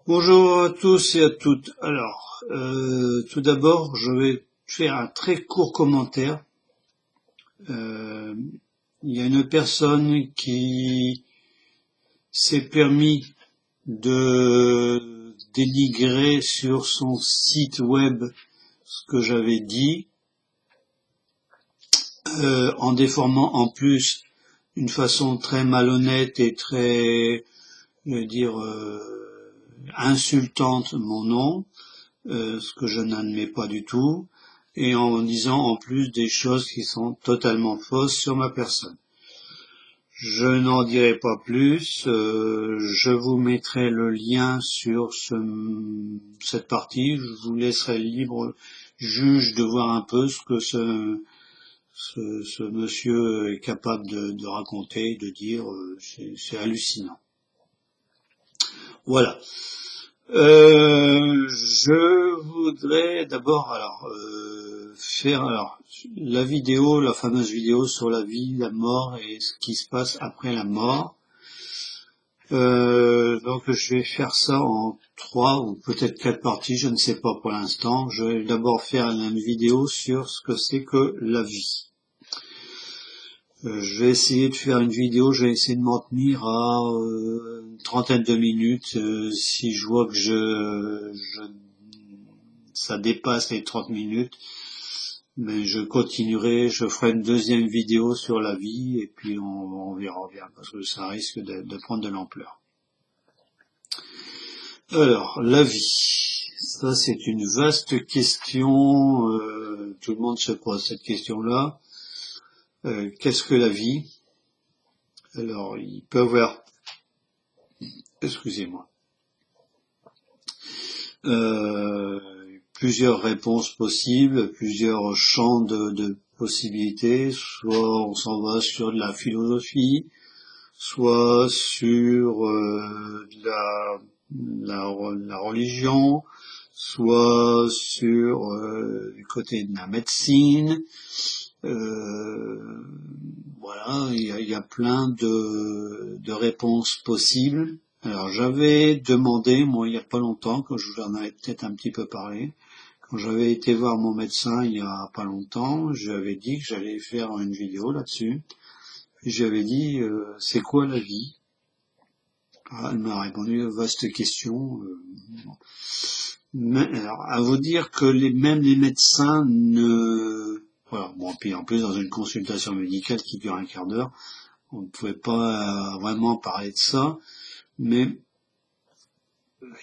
Bonjour à tous et à toutes. Alors, tout d'abord, je vais faire un très court commentaire. Euh, il y a une personne qui s'est permis de dénigrer sur son site web ce que j'avais dit, en déformant en plus d'une façon très malhonnête et très, je veux dire, insultante mon nom, ce que je n'admets pas du tout, et en disant en plus des choses qui sont totalement fausses sur ma personne. Je n'en dirai pas plus, je vous mettrai le lien sur cette partie, je vous laisserai libre juge de voir un peu ce que ce monsieur est capable de raconter, de dire, c'est hallucinant. Voilà. Je voudrais d'abord faire la vidéo, la fameuse vidéo sur la vie, la mort et ce qui se passe après la mort. Donc je vais faire ça en 3 ou peut-être 4 parties, je ne sais pas pour l'instant. Je vais d'abord faire une vidéo sur ce que c'est que la vie. Je vais essayer de faire une vidéo, je vais essayer de m'en tenir à une trentaine de minutes. Si je vois que ça dépasse les 30 minutes, mais je continuerai, je ferai une deuxième vidéo sur la vie et puis on verra bien parce que ça risque de prendre de l'ampleur. Alors, la vie, ça c'est une vaste question, tout le monde se pose cette question-là. Qu'est-ce que la vie? Alors, il peut y avoir, excusez-moi, plusieurs réponses possibles, plusieurs champs de possibilités. Soit on s'en va sur de la philosophie, soit sur la religion, soit sur du côté de la médecine. Voilà, il y a plein de réponses possibles. Alors j'avais demandé, moi il n'y a pas longtemps, quand je vous en avais peut-être un petit peu parlé, quand j'avais été voir mon médecin il y a pas longtemps, je lui avais dit que j'allais faire une vidéo là-dessus. Et j'avais dit, c'est quoi la vie? Ah, elle m'a répondu, vaste question. Mais, alors, à vous dire que même les médecins ne... Voilà, bon, puis en plus dans une consultation médicale qui dure un quart d'heure, on ne pouvait pas vraiment parler de ça, mais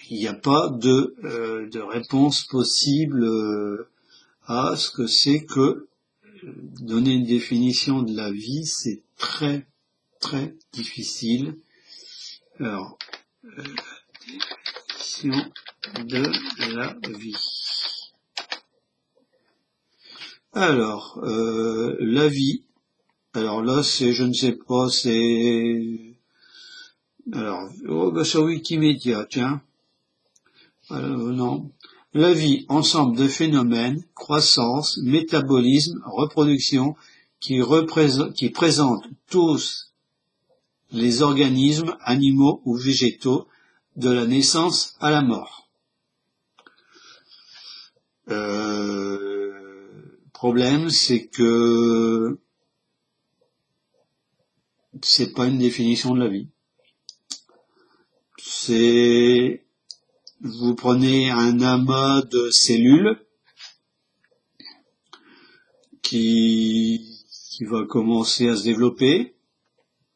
il n'y a pas de réponse possible à ce que c'est que donner une définition de la vie, c'est très très difficile. Alors, définition de la vie. Alors, la vie. Alors là, c'est, je ne sais pas, c'est... Alors, sur Wikipédia, tiens. Non. La vie, ensemble de phénomènes, croissance, métabolisme, reproduction, qui présentent tous les organismes, animaux ou végétaux, de la naissance à la mort. Problème, c'est que c'est pas une définition de la vie. C'est, vous prenez un amas de cellules qui va commencer à se développer,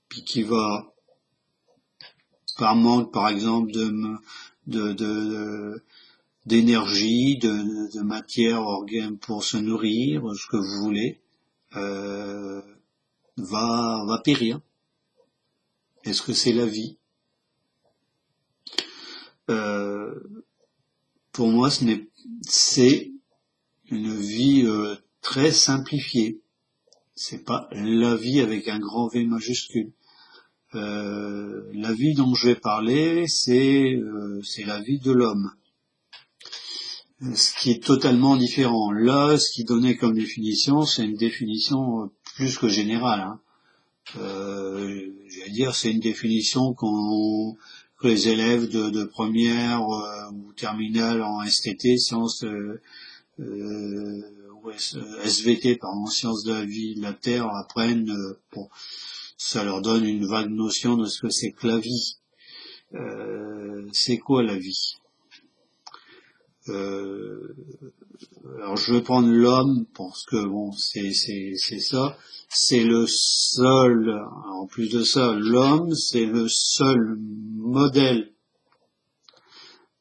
puis qui va, par manque par exemple d'énergie, de matière organe pour se nourrir, ce que vous voulez, va périr. Est-ce que c'est la vie? Pour moi, c'est une vie très simplifiée. C'est pas la vie avec un grand V majuscule. La vie dont je vais parler, c'est la vie de l'homme. Ce qui est totalement différent. Là, ce qui donnait comme définition, c'est une définition plus que générale. J'allais dire, c'est une définition que les élèves de première ou terminale en STT, sciences ou SVT, pardon, sciences de la vie de la Terre, apprennent. Bon, ça leur donne une vague notion de ce que c'est que la vie. C'est quoi la vie? Alors je vais prendre l'homme parce que bon, c'est ça. C'est le seul. En plus de ça, l'homme, c'est le seul modèle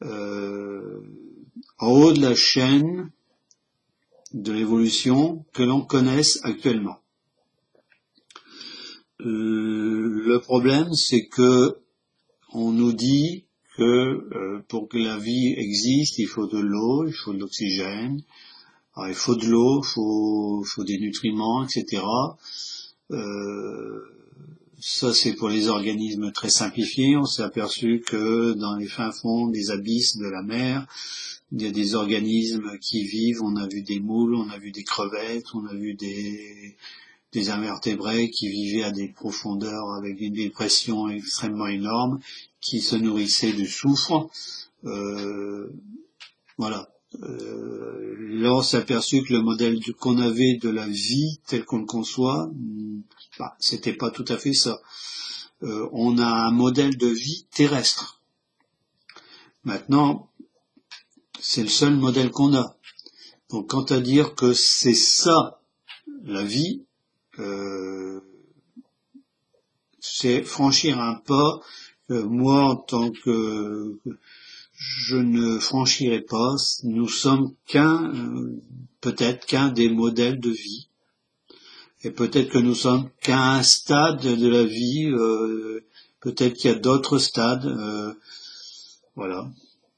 en haut de la chaîne de l'évolution que l'on connaisse actuellement. Le problème, c'est que on nous dit que pour que la vie existe, il faut de l'eau, il faut de l'oxygène, il faut de l'eau, il faut des nutriments, etc. Ça, c'est pour les organismes très simplifiés. On s'est aperçu que dans les fins fonds des abysses de la mer, il y a des organismes qui vivent. On a vu des moules, on a vu des crevettes, on a vu des invertébrés qui vivaient à des profondeurs avec des pressions extrêmement énormes, qui se nourrissaient de soufre. Voilà. Là, on s'est aperçu que le modèle qu'on avait de la vie tel qu'on le conçoit, c'était pas tout à fait ça. On a un modèle de vie terrestre. Maintenant, c'est le seul modèle qu'on a. Donc, quant à dire que c'est ça la vie, c'est franchir un pas. Moi, en tant que je ne franchirai pas. Nous sommes peut-être qu'un des modèles de vie. Et peut-être que nous sommes qu'à un stade de la vie. Peut-être qu'il y a d'autres stades. Voilà.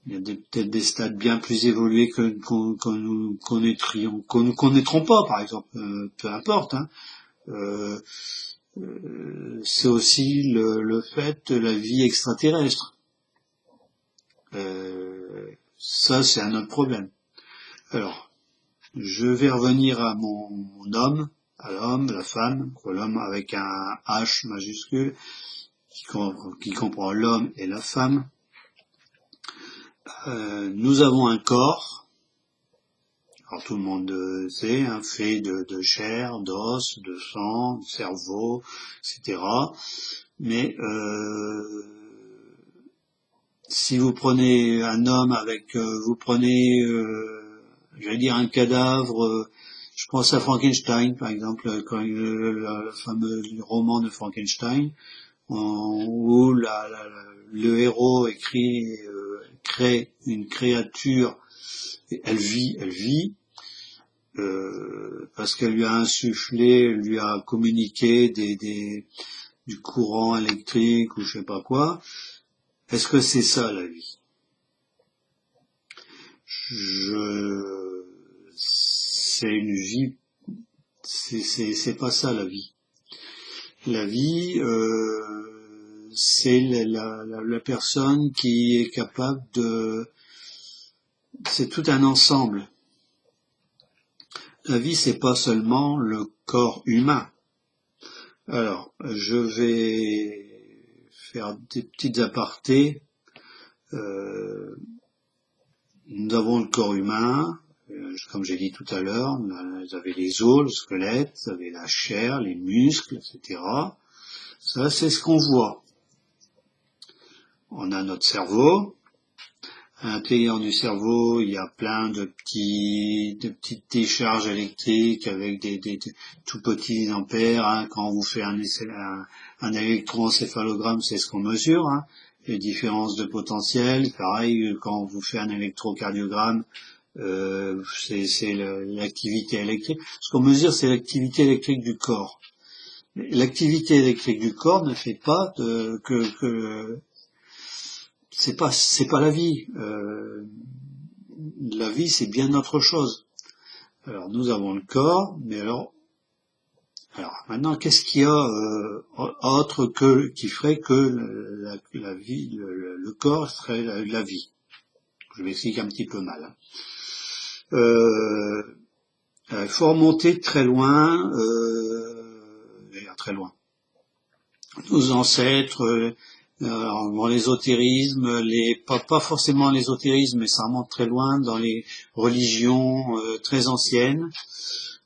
Il y a peut-être des stades bien plus évolués qu'on nous connaîtrons pas, par exemple. Peu importe. Hein. C'est aussi le fait de la vie extraterrestre. Ça, c'est un autre problème. Alors, je vais revenir à mon homme, à l'homme, la femme, l'homme avec un H majuscule, qui comprend l'homme et la femme. Nous avons un corps, alors tout le monde sait, fait de chair, d'os, de sang, de cerveau, etc. Mais si vous prenez un homme vous prenez, j'allais dire un cadavre, je pense à Frankenstein, par exemple, quand le fameux roman de Frankenstein, où le héros crée une créature, et elle vit, parce qu'elle lui a insufflé, lui a communiqué du courant électrique ou je sais pas quoi. Est-ce que c'est ça la vie? C'est une vie, c'est pas ça la vie. La vie, c'est la personne qui est capable c'est tout un ensemble. La vie, c'est pas seulement le corps humain. Alors, je vais faire des petites apartés. Nous avons le corps humain, comme j'ai dit tout à l'heure, vous avez les os, le squelette, vous avez la chair, les muscles, etc. Ça, c'est ce qu'on voit. On a notre cerveau. À l'intérieur du cerveau, il y a plein de petites décharges électriques avec des tout petits ampères. Hein. Quand on vous fait un électroencéphalogramme, c'est ce qu'on mesure. Hein. Les différences de potentiel. Pareil, quand on vous fait un électrocardiogramme, c'est l'activité électrique. Ce qu'on mesure, c'est l'activité électrique du corps. L'activité électrique du corps ne fait pas que c'est pas la vie. La vie, c'est bien autre chose. Alors, nous avons le corps, mais alors maintenant, qu'est-ce qu'il y a autre qui ferait que la vie, le corps serait la vie? Je m'explique un petit peu mal. Il faut remonter très loin, très loin. Nos ancêtres, Alors, dans l'ésotérisme, pas forcément l'ésotérisme, mais ça remonte très loin dans les religions très anciennes,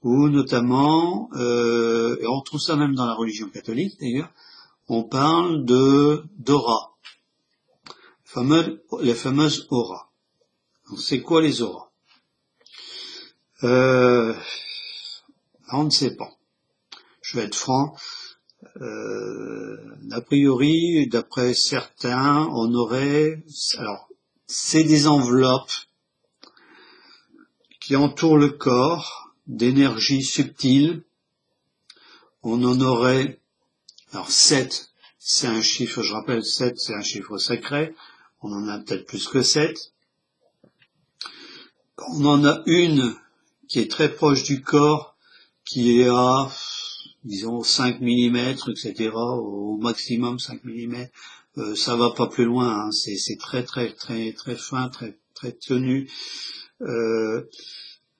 où notamment, et on trouve ça même dans la religion catholique d'ailleurs, on parle d'aura, les fameuses auras. Donc, c'est quoi les auras? On ne sait pas. Je vais être franc. A priori, d'après certains, on aurait, alors, c'est des enveloppes qui entourent le corps d'énergie subtile. On en aurait, alors 7, c'est un chiffre, je rappelle, 7, c'est un chiffre sacré. On en a peut-être plus que 7. On en a une qui est très proche du corps, qui est à, disons, 5 mm, etc., au maximum 5 mm. Ça va pas plus loin, hein. C'est très fin, très tenu.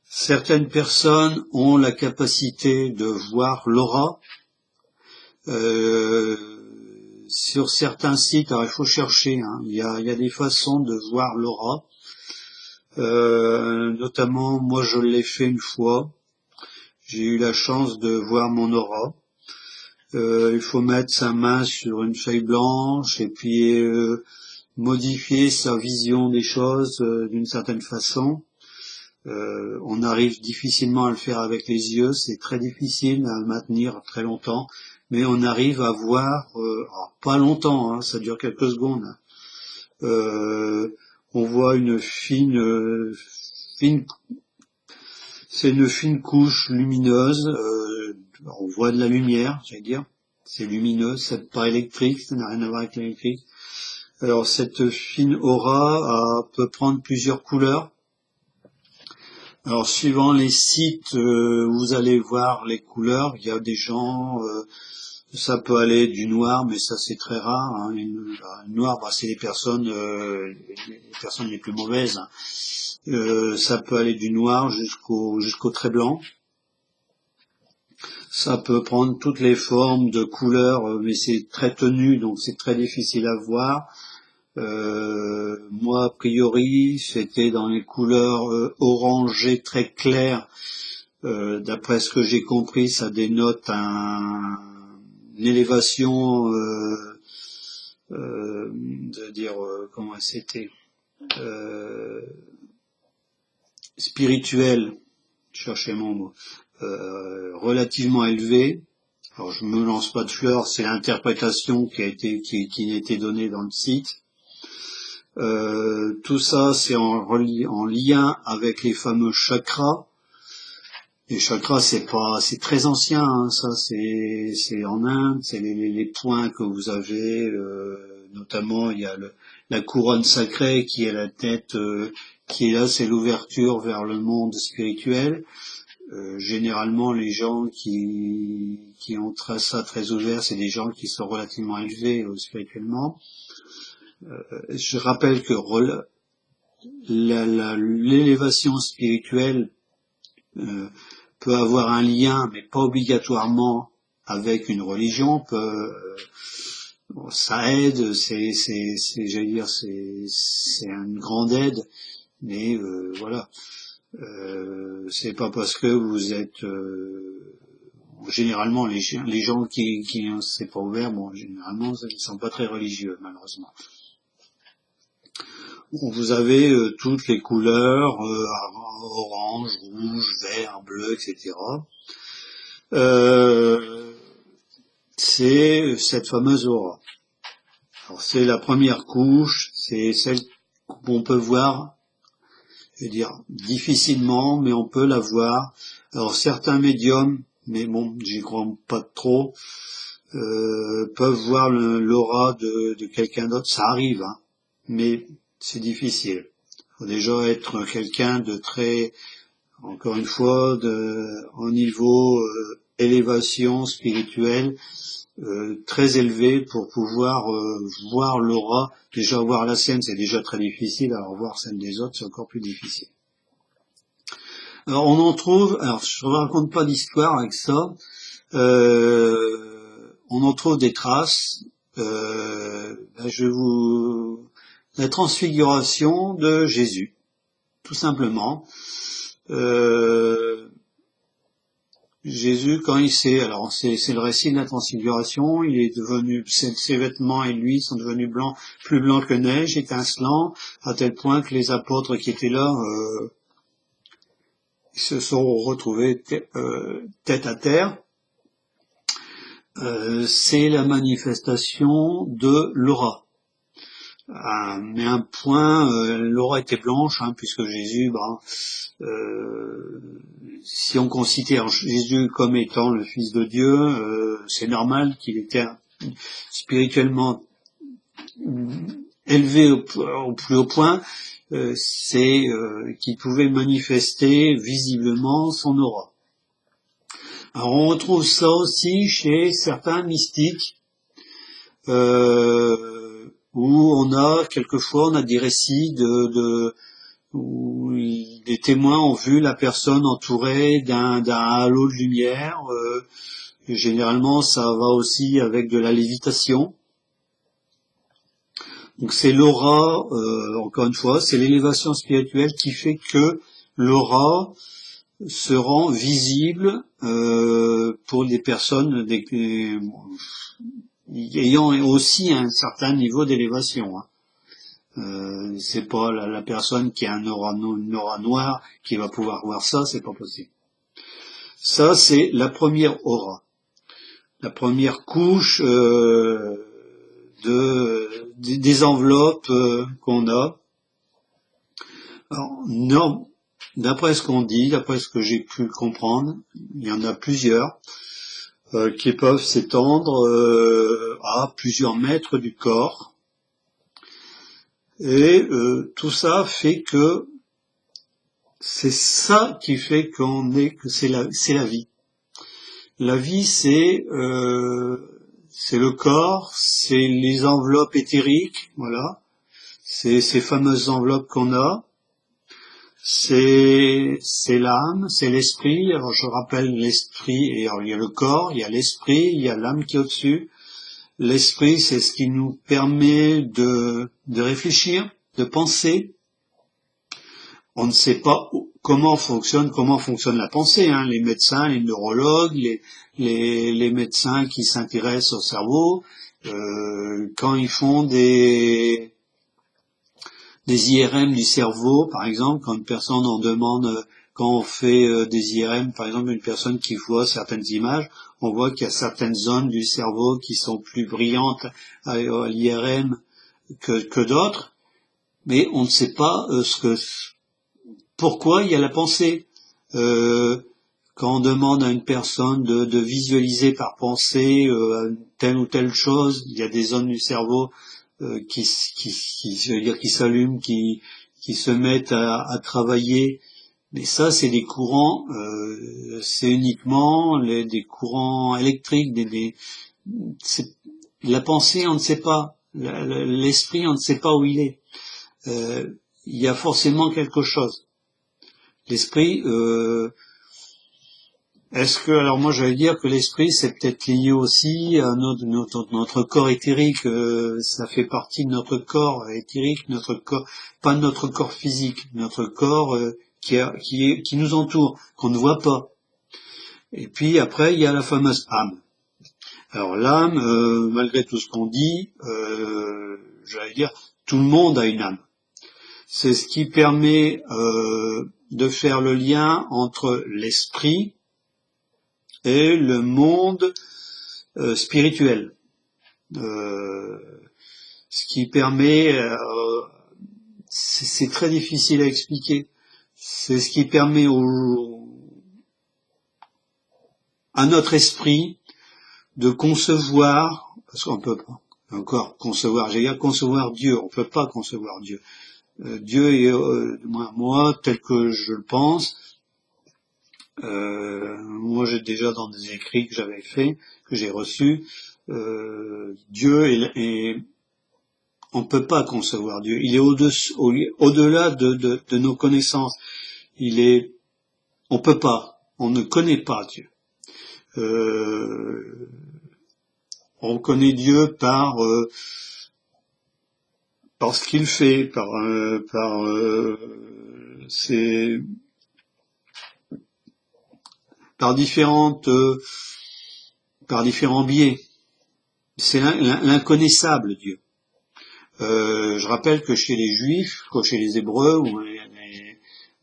Certaines personnes ont la capacité de voir l'aura. Sur certains sites, alors il faut chercher, hein. Il y a des façons de voir l'aura. Notamment, moi je l'ai fait une fois. J'ai eu la chance de voir mon aura. Il faut mettre sa main sur une feuille blanche et puis modifier sa vision des choses d'une certaine façon. On arrive difficilement à le faire avec les yeux, c'est très difficile à le maintenir très longtemps, mais on arrive à voir, pas longtemps, hein, ça dure quelques secondes. On voit une c'est une fine couche lumineuse, on voit de la lumière, j'allais dire, c'est lumineux, c'est pas électrique, ça n'a rien à voir avec l'électrique. Alors cette fine aura peut prendre plusieurs couleurs. Alors suivant les sites où vous allez voir les couleurs, il y a des gens, ça peut aller du noir, mais ça c'est très rare. Hein. Le noir, c'est les personnes les plus mauvaises. Hein. Ça peut aller du noir jusqu'au très blanc. Ça peut prendre toutes les formes de couleurs, mais c'est très tenu, donc c'est très difficile à voir. Moi, a priori, c'était dans les couleurs orangées très claires. D'après ce que j'ai compris, ça dénote une élévation, comment c'était, spirituelle, je cherchais mon mot, relativement élevée. Alors je me lance pas de fleurs, c'est l'interprétation qui a été donnée dans le site. Tout ça c'est en lien avec les fameux chakras. Les chakras c'est très ancien, hein, ça c'est en Inde, c'est les points que vous avez, notamment il y a la couronne sacrée qui est la tête, qui est là, c'est l'ouverture vers le monde spirituel. Généralement les gens qui ont ça très ouvert, c'est des gens qui sont relativement élevés spirituellement. Je rappelle que l'élévation spirituelle peut avoir un lien, mais pas obligatoirement avec une religion. Ça aide, j'allais dire, c'est une grande aide, mais voilà. C'est pas parce que vous êtes généralement les gens qui c'est pas ouvert, généralement ils sont pas très religieux malheureusement. Vous avez toutes les couleurs, orange, rouge, vert, bleu, etc. C'est cette fameuse aura. Alors c'est la première couche, c'est celle qu'on peut voir, je veux dire difficilement, mais on peut la voir. Alors certains médiums, mais j'y crois pas trop, peuvent voir l'aura de quelqu'un d'autre. Ça arrive, hein, mais c'est difficile. Il faut déjà être quelqu'un de très, encore une fois, en niveau élévation spirituelle très élevé pour pouvoir voir l'aura. Déjà voir la sienne, c'est déjà très difficile. Alors voir celle des autres, c'est encore plus difficile. Alors on en trouve, alors je ne raconte pas d'histoire avec ça, on en trouve des traces la transfiguration de Jésus, tout simplement. Jésus, quand alors c'est le récit de la transfiguration, il est devenu, ses vêtements et lui sont devenus blancs, plus blancs que neige, étincelants, à tel point que les apôtres qui étaient là se sont retrouvés tête à terre. C'est la manifestation de l'aura. Mais un point, l'aura était blanche, puisque Jésus, si on considère Jésus comme étant le Fils de Dieu, c'est normal qu'il était spirituellement élevé au plus haut point, c'est qu'il pouvait manifester visiblement son aura. Alors on retrouve ça aussi chez certains mystiques, où quelquefois on a des récits où les témoins ont vu la personne entourée d'un halo de lumière. Généralement, ça va aussi avec de la lévitation. Donc c'est l'aura, encore une fois, c'est l'élévation spirituelle qui fait que l'aura se rend visible pour des personnes ayant aussi un certain niveau d'élévation. C'est pas la personne qui a une aura noire qui va pouvoir voir ça, c'est pas possible. Ça, c'est la première aura, la première couche des enveloppes qu'on a. Alors, non, d'après ce qu'on dit, d'après ce que j'ai pu comprendre, il y en a plusieurs qui peuvent s'étendre à plusieurs mètres du corps. Et tout ça fait que c'est ça qui fait que c'est la vie. La vie, c'est le corps, c'est les enveloppes éthériques, voilà. C'est ces fameuses enveloppes qu'on a. C'est l'âme, c'est l'esprit. Alors je rappelle l'esprit, et alors il y a le corps, il y a l'esprit, il y a l'âme qui est au-dessus. L'esprit, c'est ce qui nous permet de réfléchir, de penser. On ne sait pas comment fonctionne la pensée, les médecins, les neurologues, les médecins qui s'intéressent au cerveau, quand ils font des IRM du cerveau, par exemple, quand une personne en demande, quand on fait des IRM, par exemple, une personne qui voit certaines images, on voit qu'il y a certaines zones du cerveau qui sont plus brillantes à l'IRM que d'autres, mais on ne sait pas pourquoi il y a la pensée. Quand on demande à une personne de visualiser par pensée telle ou telle chose, il y a des zones du cerveau qui s'allument, qui se mettent à travailler. Mais ça, c'est des courants, c'est uniquement des courants électriques. La pensée, on ne sait pas. L'esprit, on ne sait pas où il est. Il y a forcément quelque chose. L'esprit, alors moi j'allais dire que l'esprit c'est peut-être lié aussi à notre corps éthérique, ça fait partie de notre corps éthérique, notre corps, pas notre corps physique, notre corps qui nous entoure, qu'on ne voit pas. Et puis après il y a la fameuse âme. Alors l'âme, malgré tout ce qu'on dit, j'allais dire, tout le monde a une âme. C'est ce qui permet de faire le lien entre l'esprit et le monde spirituel. Ce qui permet, c'est très difficile à expliquer, c'est ce qui permet à notre esprit de concevoir, parce qu'on peut pas encore concevoir, j'allais dire concevoir Dieu, on peut pas concevoir Dieu. Dieu est, moi, tel que je le pense, moi j'ai déjà dans des écrits que j'avais faits, que j'ai reçus, Dieu est on ne peut pas concevoir Dieu, il est au-delà de nos connaissances, on peut pas, on ne connaît pas Dieu. on reconnaît Dieu par ce qu'il fait, ses par différents biais. C'est l'inconnaissable Dieu. Je rappelle que chez les Juifs, chez les Hébreux ou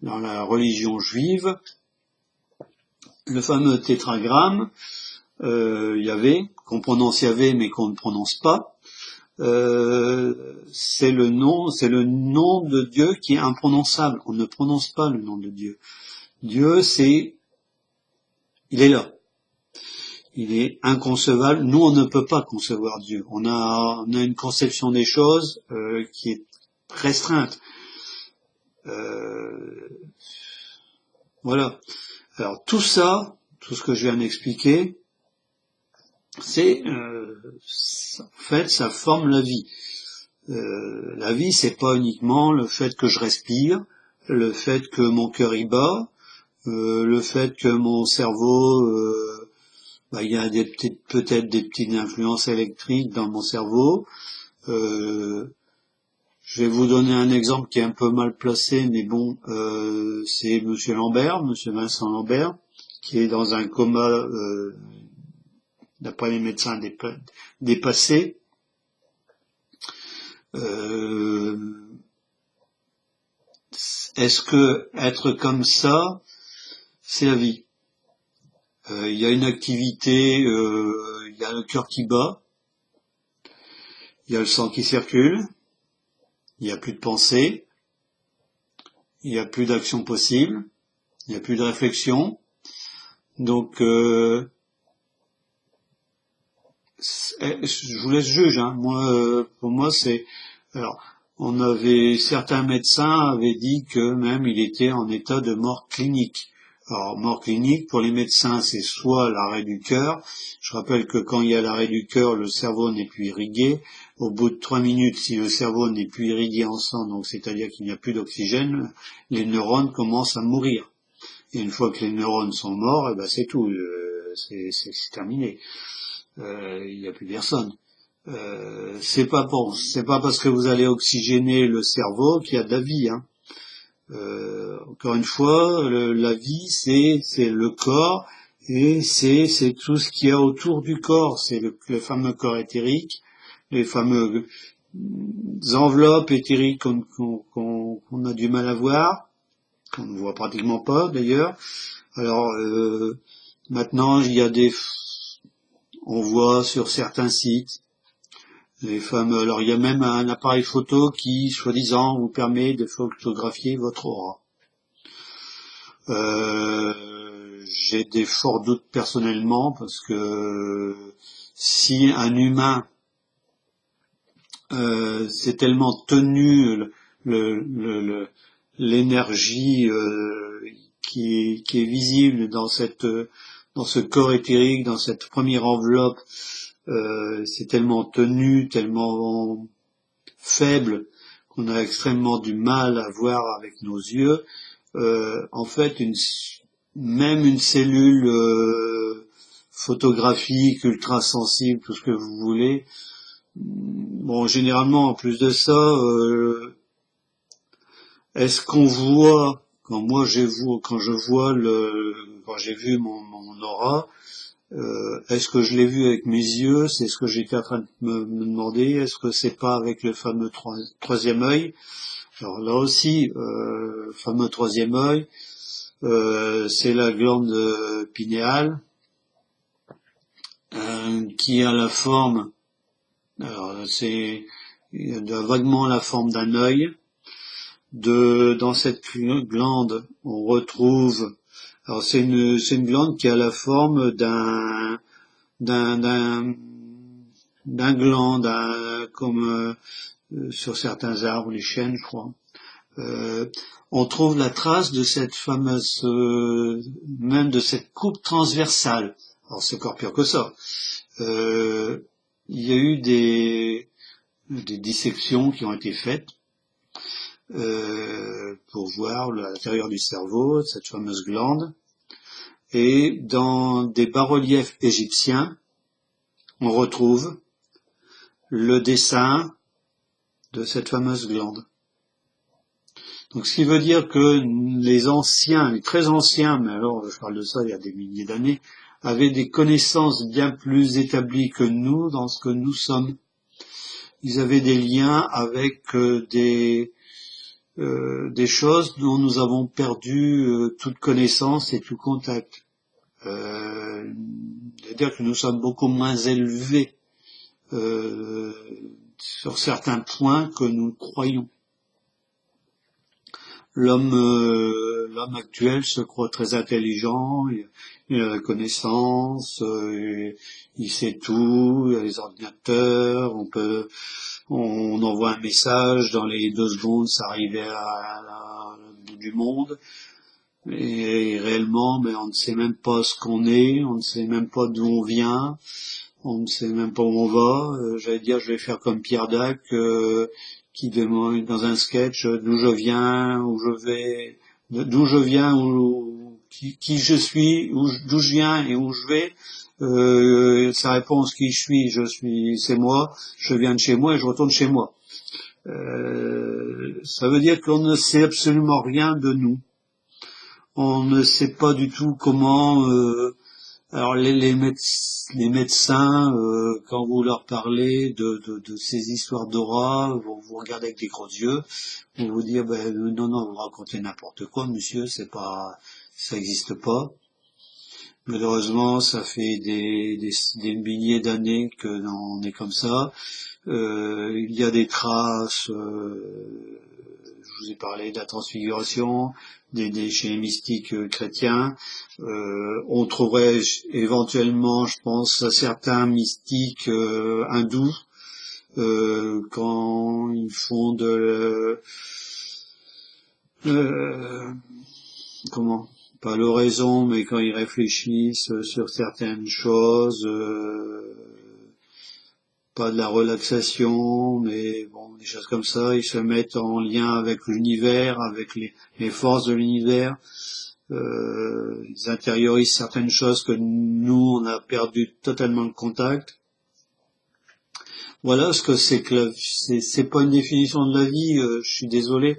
dans la religion juive, le fameux tétragramme Yahvé, qu'on prononce Yahvé mais qu'on ne prononce pas, c'est le nom de Dieu qui est imprononçable. On ne prononce pas le nom de Dieu. Dieu, il est là. Il est inconcevable. Nous, on ne peut pas concevoir Dieu. On a une conception des choses qui est restreinte. Voilà. Alors tout ça, tout ce que je viens d'expliquer, c'est en fait, ça forme la vie. La vie, c'est pas uniquement le fait que je respire, le fait que mon cœur y bat, le fait que mon cerveau il y a peut-être des petites influences électriques dans mon cerveau. Je vais vous donner un exemple qui est un peu mal placé, mais bon, c'est Monsieur Vincent Lambert, qui est dans un coma, d'après les médecins, dépassé. Est-ce que être comme ça, c'est la vie? Il y a une activité, il y a le cœur qui bat, il y a le sang qui circule, il n'y a plus de pensée, il n'y a plus d'action possible, il n'y a plus de réflexion. Donc, je vous laisse juger. Hein. Pour moi, c'est... Alors, certains médecins avaient dit que même il était en état de mort clinique. Alors, mort clinique, pour les médecins, c'est soit l'arrêt du cœur. Je rappelle que quand il y a l'arrêt du cœur, le cerveau n'est plus irrigué. Au bout de 3 minutes, si le cerveau n'est plus irrigué en sang, donc c'est-à-dire qu'il n'y a plus d'oxygène, les neurones commencent à mourir. Et une fois que les neurones sont morts, c'est tout, c'est terminé. Il n'y a plus personne. C'est pas parce que vous allez oxygéner le cerveau qu'il y a de la vie, hein. Encore une fois, la vie, c'est le corps et c'est tout ce qu'il y a autour du corps. C'est le fameux corps éthérique, les fameuses enveloppes éthériques qu'on a du mal à voir, qu'on ne voit pratiquement pas d'ailleurs. Alors maintenant, on voit sur certains sites les fameux. Alors il y a même un appareil photo qui, soi-disant, vous permet de photographier votre aura. J'ai des forts doutes personnellement parce que si un humain c'est tellement tenu l'énergie qui est visible dans ce corps éthérique, dans cette première enveloppe, c'est tellement tenu, tellement faible qu'on a extrêmement du mal à voir avec nos yeux. En fait, même une cellule photographique, ultra sensible, tout ce que vous voulez. Bon, généralement, en plus de ça, est-ce qu'on voit, quand j'ai vu mon aura, est-ce que je l'ai vu avec mes yeux? C'est ce que j'étais en train de me demander. Est-ce que c'est pas avec le fameux troisième œil? Alors là aussi, fameux troisième œil, c'est la glande pinéale qui a la forme. Alors il a vaguement la forme d'un œil. Dans cette glande, on retrouve. Alors c'est une glande qui a la forme d'un gland, comme sur certains arbres, les chênes, je crois. On trouve la trace de cette fameuse, même de cette coupe transversale. Alors c'est encore pire que ça. Il y a eu des dissections qui ont été faites pour voir l'intérieur du cerveau, cette fameuse glande. Et dans des bas-reliefs égyptiens, on retrouve le dessin de cette fameuse glande. Donc ce qui veut dire que les anciens, les très anciens, mais alors je parle de ça il y a des milliers d'années, avaient des connaissances bien plus établies que nous dans ce que nous sommes. Ils avaient des liens avec des choses dont nous avons perdu toute connaissance et tout contact. C'est-à-dire que nous sommes beaucoup moins élevés sur certains points que nous croyons. L'homme actuel se croit très intelligent, il a la connaissance, il sait tout, il y a les ordinateurs, on envoie un message, dans les 2 secondes ça arrivait à bout du monde, et réellement, mais on ne sait même pas ce qu'on est, on ne sait même pas d'où on vient, on ne sait même pas où on va. J'allais dire, je vais faire comme Pierre Dac, qui demande dans un sketch d'où je viens, où je vais, d'où je viens, qui je suis, d'où je viens et où je vais. Sa réponse, qui je suis, c'est moi, je viens de chez moi et je retourne chez moi. Ça veut dire qu'on ne sait absolument rien de nous. On ne sait pas du tout comment. Alors les médecins, quand vous leur parlez de ces histoires d'aura, vont vous regarder avec des gros yeux, vont vous dire non, vous racontez n'importe quoi, monsieur, ça existe pas. Malheureusement, ça fait des milliers d'années que on est comme ça. Il y a des traces. Je vous ai parlé de la transfiguration, chez les mystiques chrétiens. On trouverait éventuellement, je pense, à certains mystiques hindous, quand ils font comment, pas l'oraison, mais quand ils réfléchissent sur certaines choses, pas de la relaxation, mais bon, des choses comme ça, ils se mettent en lien avec l'univers, avec les forces de l'univers, ils intériorisent certaines choses que nous, on a perdu totalement le contact. Voilà ce que c'est que la vie. C'est pas une définition de la vie, je suis désolé.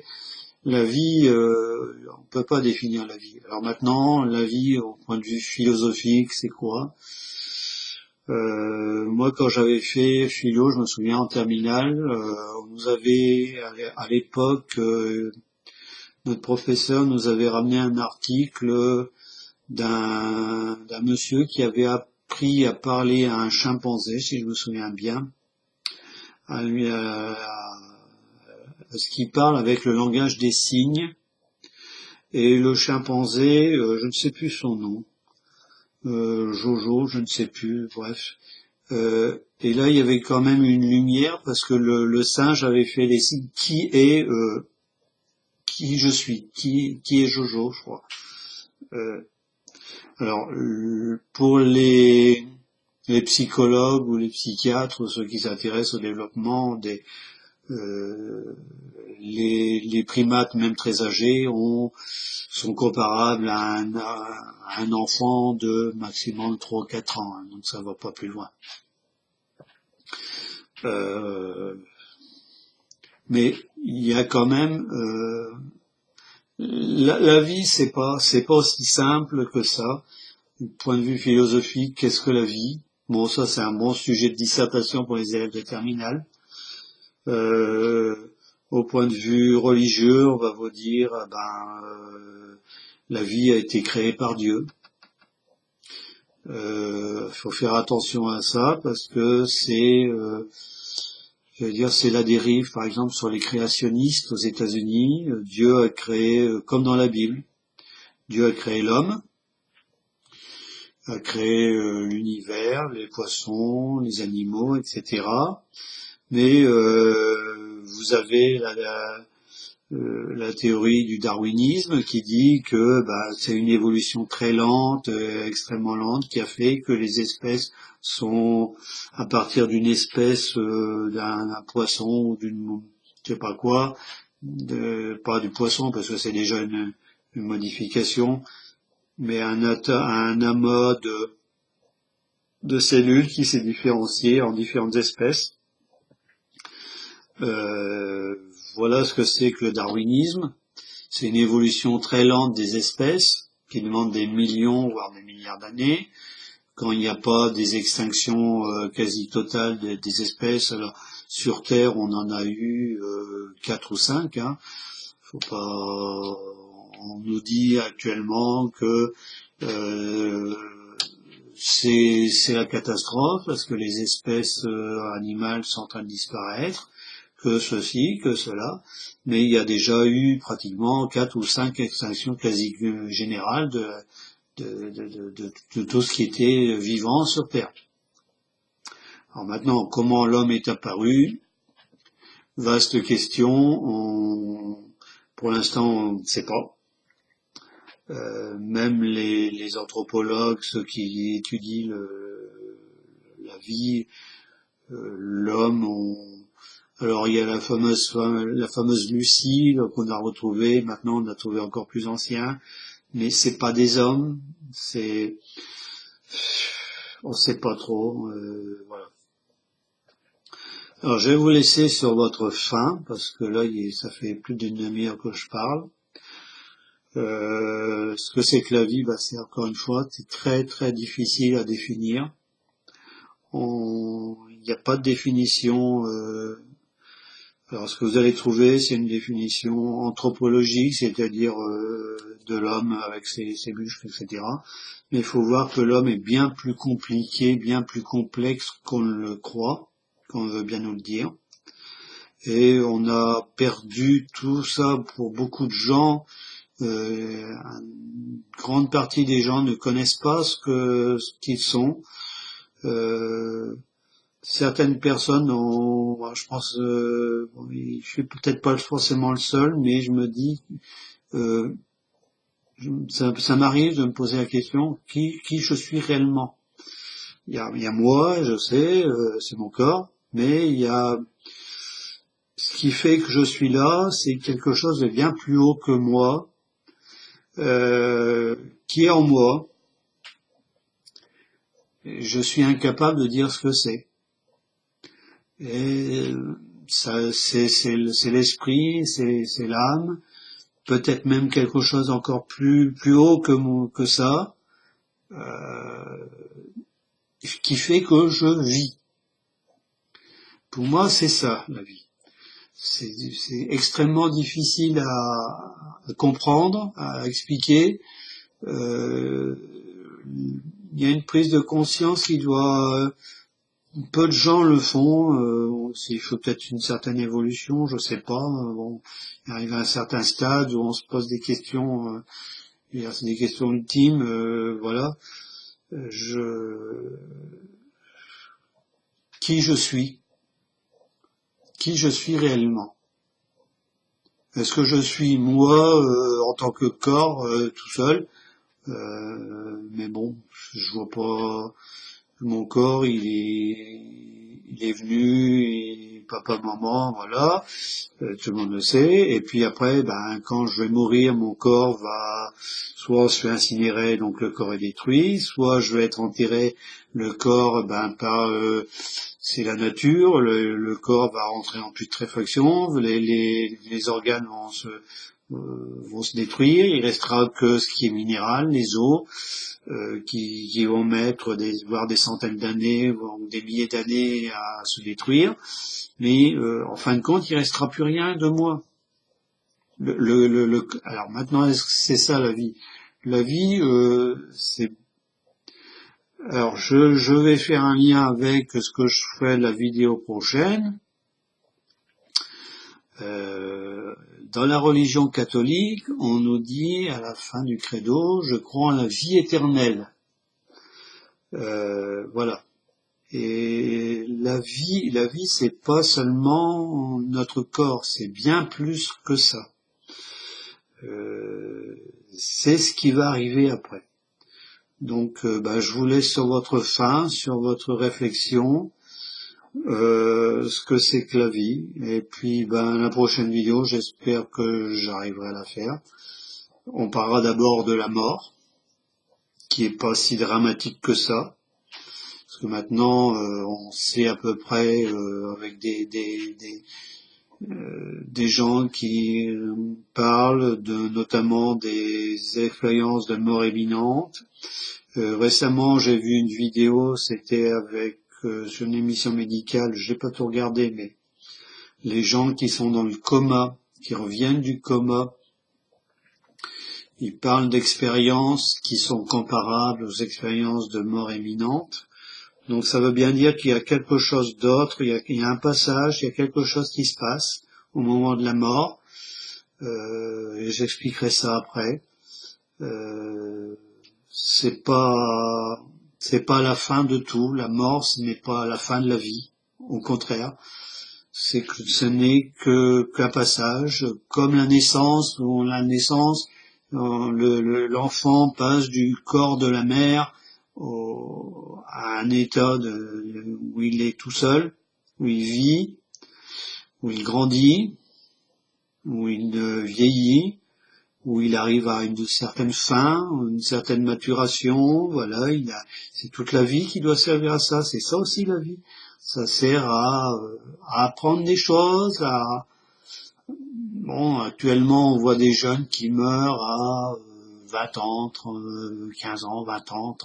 La vie, on peut pas définir la vie. Alors maintenant, la vie, au point de vue philosophique, c'est quoi? Moi, quand j'avais fait philo, je me souviens en terminale, on nous avait, à l'époque, notre professeur nous avait ramené un article d'un monsieur qui avait appris à parler à un chimpanzé, si je me souviens bien, à ce qu'il parle avec le langage des signes. Et le chimpanzé, je ne sais plus son nom, Jojo, je ne sais plus, bref. Et là, il y avait quand même une lumière parce que le singe avait fait les signes qui je suis, qui est Jojo, je crois. Alors, pour les psychologues ou les psychiatres, ceux qui s'intéressent au développement les primates, même très âgés, sont comparables à un enfant de maximum 3 ou 4 ans, hein, donc ça va pas plus loin. Mais il y a quand même la vie, c'est pas aussi simple que ça. Du point de vue philosophique, qu'est-ce que la vie? Bon, ça c'est un bon sujet de dissertation pour les élèves de terminale. Au point de vue religieux, on va vous dire, la vie a été créée par Dieu. Faut faire attention à ça parce que c'est la dérive, par exemple, sur les créationnistes aux États-Unis. Dieu a créé, comme dans la Bible, Dieu a créé l'homme, a créé l'univers, les poissons, les animaux, etc. Mais vous avez la théorie du darwinisme qui dit que c'est une évolution très lente, extrêmement lente, qui a fait que les espèces sont à partir d'une espèce d'un poisson ou d'une je sais pas quoi, pas du poisson parce que c'est déjà une modification, mais un amas de cellules qui s'est différencié en différentes espèces. Voilà ce que c'est que le darwinisme. C'est une évolution très lente des espèces qui demande des millions voire des milliards d'années. Quand il n'y a pas des extinctions quasi totales des espèces, alors sur Terre on en a eu 4 ou 5. Hein. Faut pas. On nous dit actuellement que c'est la catastrophe parce que les espèces animales sont en train de disparaître, que ceci, que cela, mais il y a déjà eu pratiquement 4 ou 5 extinctions quasi générales de tout ce qui était vivant sur Terre. Alors maintenant, comment l'homme est apparu? Vaste question. Pour l'instant, on ne sait pas. Même les anthropologues, ceux qui étudient la vie, l'homme, alors il y a la fameuse Lucie qu'on a retrouvée. Maintenant, on a trouvé encore plus ancien, mais c'est pas des hommes. On sait pas trop. Voilà. Alors, je vais vous laisser sur votre faim parce que là, ça fait plus d'une demi-heure que je parle. Ce que c'est que la vie, c'est encore une fois, c'est très très difficile à définir. Il n'y a pas de définition. Alors ce que vous allez trouver, c'est une définition anthropologique, c'est-à-dire de l'homme avec ses muscles, etc. Mais il faut voir que l'homme est bien plus compliqué, bien plus complexe qu'on le croit, qu'on veut bien nous le dire. Et on a perdu tout ça pour beaucoup de gens. Une grande partie des gens ne connaissent pas ce qu'ils sont. Certaines personnes je pense, je suis peut-être pas forcément le seul, mais je me dis, ça m'arrive de me poser la question, qui je suis réellement? Il y a moi, je sais, c'est mon corps, mais il y a ce qui fait que je suis là, c'est quelque chose de bien plus haut que moi, qui est en moi. Je suis incapable de dire ce que c'est. Et ça, c'est l'esprit, c'est l'âme, peut-être même quelque chose encore plus haut que ça, qui fait que je vis. Pour moi, c'est ça, la vie. C'est extrêmement difficile à comprendre, à expliquer. Il y a une prise de conscience qui doit... peu de gens le font. Il faut peut-être une certaine évolution, je sais pas. Bon, il arrive à un certain stade où on se pose des questions... c'est des questions ultimes, voilà. Qui je suis réellement? Est-ce que je suis moi en tant que corps tout seul? Mais bon, je vois pas. Mon corps, il est venu, papa, maman, voilà, tout le monde le sait. Et puis après, quand je vais mourir, mon corps va soit se fait incinérer, donc le corps est détruit, soit je vais être enterré, le corps, c'est la nature, le corps va rentrer en putréfaction, les organes vont se détruire, il restera que ce qui est minéral, les os, qui vont mettre voire des centaines d'années, voire des milliers d'années à se détruire, mais en fin de compte, il restera plus rien de moi. Alors maintenant, est-ce que c'est ça la vie? La vie, c'est... Alors, je vais faire un lien avec ce que je ferai la vidéo prochaine. Dans la religion catholique, on nous dit à la fin du credo, je crois en la vie éternelle. Voilà. Et la vie, c'est pas seulement notre corps, c'est bien plus que ça. C'est ce qui va arriver après. Donc, je vous laisse sur votre faim, sur votre réflexion, ce que c'est que la vie. Et puis, la prochaine vidéo, j'espère que j'arriverai à la faire. On parlera d'abord de la mort, qui est pas si dramatique que ça. Parce que maintenant on sait à peu près avec des gens qui parlent notamment des expériences de mort imminente. Récemment, j'ai vu une vidéo, c'était avec sur une émission médicale, j'ai pas tout regardé, mais les gens qui sont dans le coma, qui reviennent du coma, ils parlent d'expériences qui sont comparables aux expériences de mort imminente. Donc ça veut bien dire qu'il y a quelque chose d'autre, il y a un passage, il y a quelque chose qui se passe au moment de la mort. Et j'expliquerai ça après. C'est pas la fin de tout. La mort, ce n'est pas la fin de la vie. Au contraire, c'est que ce n'est qu'un passage, comme la naissance, où la naissance, l'enfant passe du corps de la mère à un état où il est tout seul, où il vit, où il grandit, où il vieillit, où il arrive à une certaine fin, une certaine maturation, voilà, c'est toute la vie qui doit servir à ça, c'est ça aussi la vie. Ça sert à apprendre des choses, bon, actuellement on voit des jeunes qui meurent à 20 ans, 15 ans, 20 ans,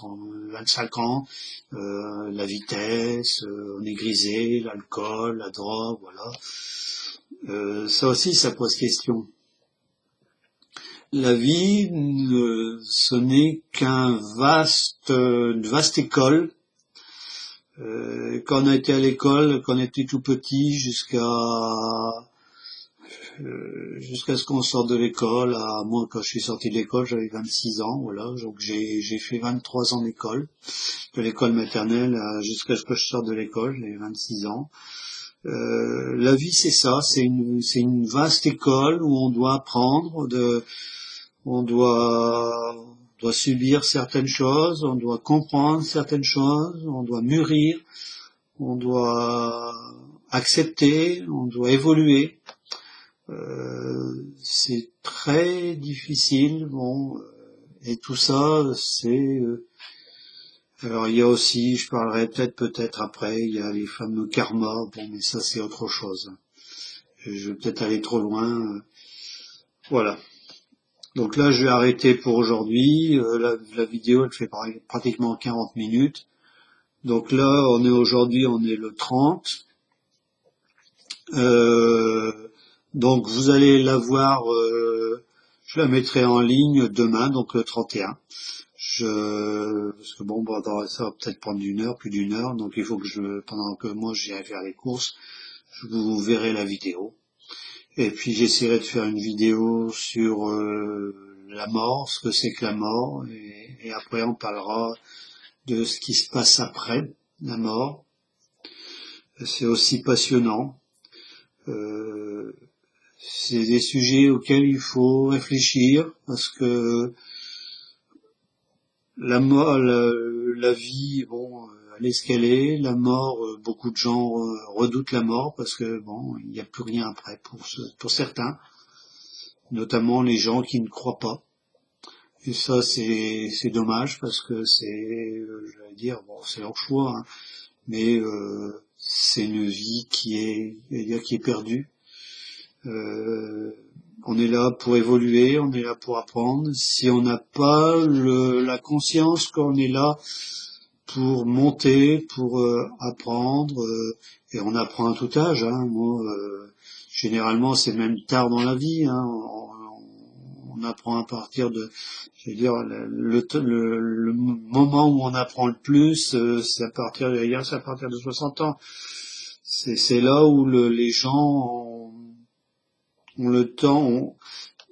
25 ans, la vitesse, on est grisé, l'alcool, la drogue, voilà. Ça aussi, ça pose question. La vie, ce n'est une vaste école. Quand on a été à l'école, quand on était tout petit, jusqu'à ce qu'on sorte de l'école. Moi, quand je suis sorti de l'école, j'avais 26 ans, voilà. Donc j'ai fait 23 ans d'école, de l'école maternelle jusqu'à ce que je sorte de l'école, j'avais 26 ans. La vie, c'est ça, c'est une vaste école où on doit apprendre, on doit subir certaines choses, on doit comprendre certaines choses, on doit mûrir, on doit accepter, on doit évoluer. C'est très difficile, bon, et tout ça, c'est... alors il y a aussi, je parlerai peut-être après, il y a les fameux karmas, bon, mais ça c'est autre chose. Je vais peut-être aller trop loin, voilà. Donc là, je vais arrêter pour aujourd'hui. La vidéo, elle fait pratiquement 40 minutes. Donc là, on est le 30. Donc vous allez la voir, je la mettrai en ligne demain, donc le 31. Parce que bon, ça va peut-être prendre plus d'une heure, donc il faut que pendant que moi j'irai faire les courses, je vous verrai la vidéo. Et puis j'essaierai de faire une vidéo sur la mort, ce que c'est que la mort, et après on parlera de ce qui se passe après la mort. C'est aussi passionnant. C'est des sujets auxquels il faut réfléchir, parce que la mort, la vie, bon, elle est ce qu'elle est. La mort, beaucoup de gens redoutent la mort parce que bon, il n'y a plus rien après pour certains, notamment les gens qui ne croient pas. Et ça, c'est dommage parce que je vais dire, bon, c'est leur choix, hein, mais c'est une vie qui est perdue. On est là pour évoluer, on est là pour apprendre. Si on n'a pas la conscience qu'on est là pour monter, pour apprendre, et on apprend à tout âge. Hein. Moi, généralement, c'est même tard dans la vie. Hein. On apprend à partir de, je veux dire, le moment où on apprend le plus, c'est à partir de 60 ans. C'est là où les gens ont le temps,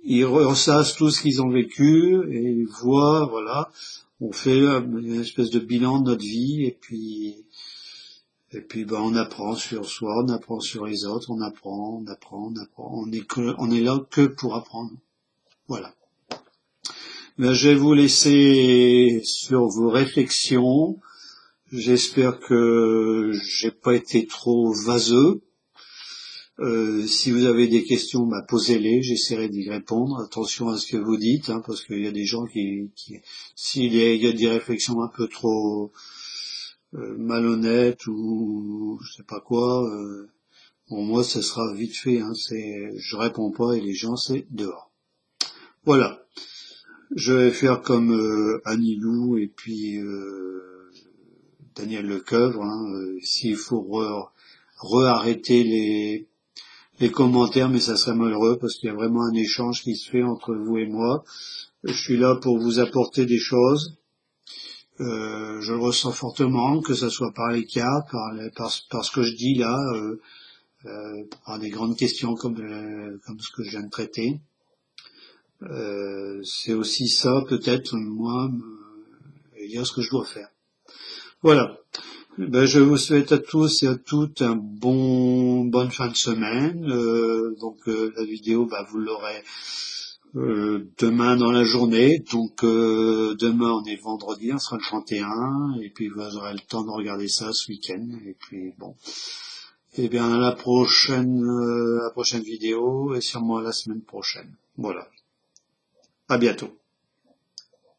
ils ressassent tout ce qu'ils ont vécu et ils voient, voilà, on fait une espèce de bilan de notre vie et puis ben on apprend sur soi, on apprend sur les autres, on apprend. On est là que pour apprendre. Voilà. Ben, je vais vous laisser sur vos réflexions. J'espère que j'ai pas été trop vaseux. Si vous avez des questions, bah, posez-les, j'essaierai d'y répondre. Attention à ce que vous dites, hein, parce qu'il y a des gens s'il y a des réflexions un peu trop malhonnête ou je sais pas quoi, bon moi ce sera vite fait, hein, je réponds pas et les gens c'est dehors. Voilà, je vais faire comme Annie Lou et puis Daniel Lecoeuvre, hein, s'il faut re-arrêter les commentaires, mais ça serait malheureux parce qu'il y a vraiment un échange qui se fait entre vous et moi. Je suis là pour vous apporter des choses. Je le ressens fortement, que ce soit par les cas, par ce que je dis là, par des grandes questions comme ce que je viens de traiter. C'est aussi ça, peut-être, moi, dire ce que je dois faire. Voilà. Ben, je vous souhaite à tous et à toutes bonne fin de semaine. La vidéo, vous l'aurez demain dans la journée. Donc demain on est vendredi, on sera le 31, et puis vous aurez le temps de regarder ça ce week-end. Et puis bon. Et bien la prochaine vidéo est sûrement la semaine prochaine. Voilà. À bientôt.